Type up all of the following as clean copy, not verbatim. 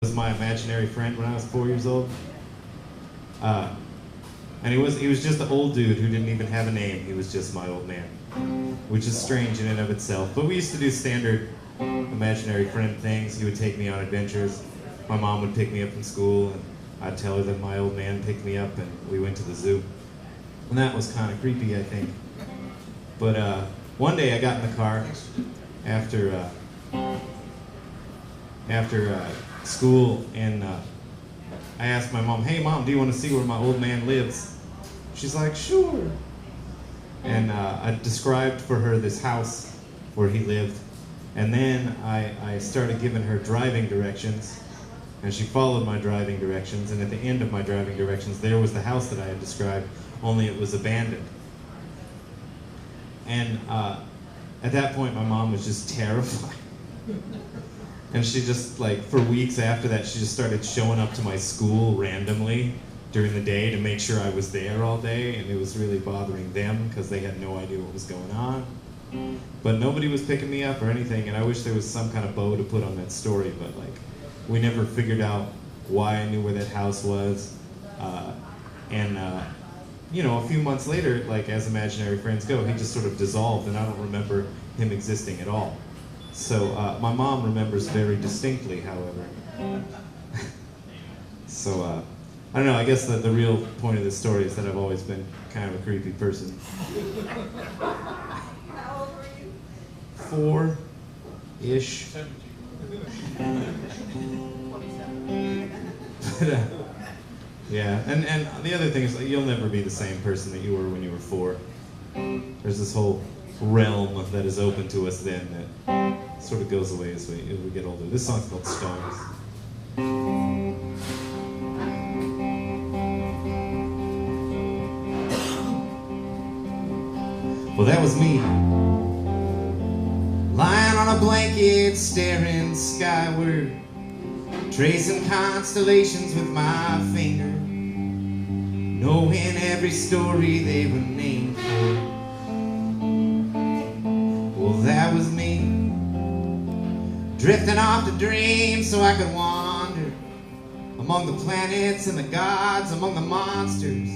Was my imaginary friend when I was 4 years old. And he was just an old dude who didn't even have a name. He was just my old man, which is strange in and of itself. But we used to do standard imaginary friend things. He would take me on adventures. My mom would pick me up from school, and I'd tell her that my old man picked me up, and we went to the zoo. And that was kind of creepy, I think. But one day I got in the car after school, and I asked my mom, "Hey mom, do you want to see where my old man lives?" She's like, "Sure." And I described for her this house where he lived, and then I started giving her driving directions, and she followed my driving directions, and at the end of my driving directions there was the house that I had described, only it was abandoned. And at that point my mom was just terrified. And she just, like, for weeks after that, she just started showing up to my school randomly during the day to make sure I was there all day, and it was really bothering them because they had no idea what was going on. But nobody was picking me up or anything, and I wish there was some kind of bow to put on that story, but, like, we never figured out why I knew where that house was. You know, a few months later, like, as imaginary friends go, he just sort of dissolved, and I don't remember him existing at all. So my mom remembers very distinctly, however. So I don't know, I guess the real point of this story is that I've always been kind of a creepy person. How old were you? 4-ish. 27. But, yeah, and the other thing is, you'll never be the same person that you were when you were 4. There's this whole realm that is open to us then that sort of goes away as we get older. This song's called Stars. Well, that was me, lying on a blanket, staring skyward, tracing constellations with my finger, knowing every story they were named for. Well, that was me, drifting off to dream so I could wander among the planets and the gods, among the monsters,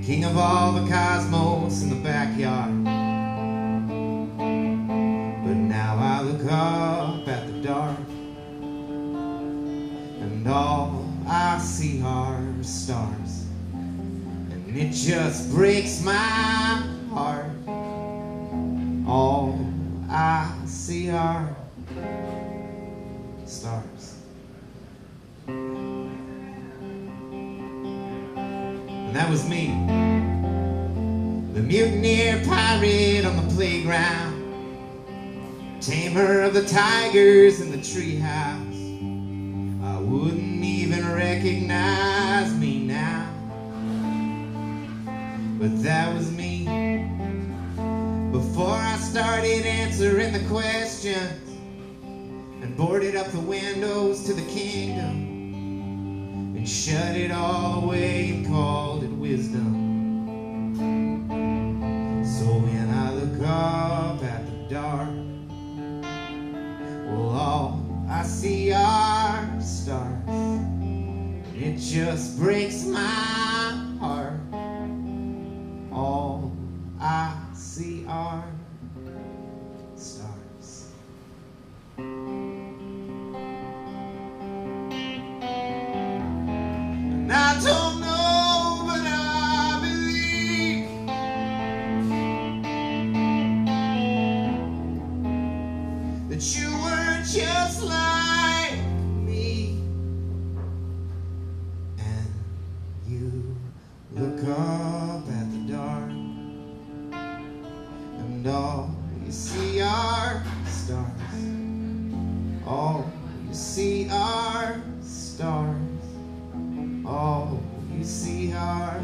king of all the cosmos in the backyard. But now I look up at the dark, and all I see are stars, and it just breaks my heart. All I see are stars. And that was me, the mutineer pirate on the playground, tamer of the tigers in the treehouse. I wouldn't even recognize me now, but that was me before I started answering the questions and boarded up the windows to the kingdom and shut it all away and called it wisdom. So when I look up at the dark, well, all I see are stars, and it just breaks my heart. All I see are stars. And I don't know, but I believe that you were just like me, and you look up at the dark, and all you see are stars. All you see are stars. All you see are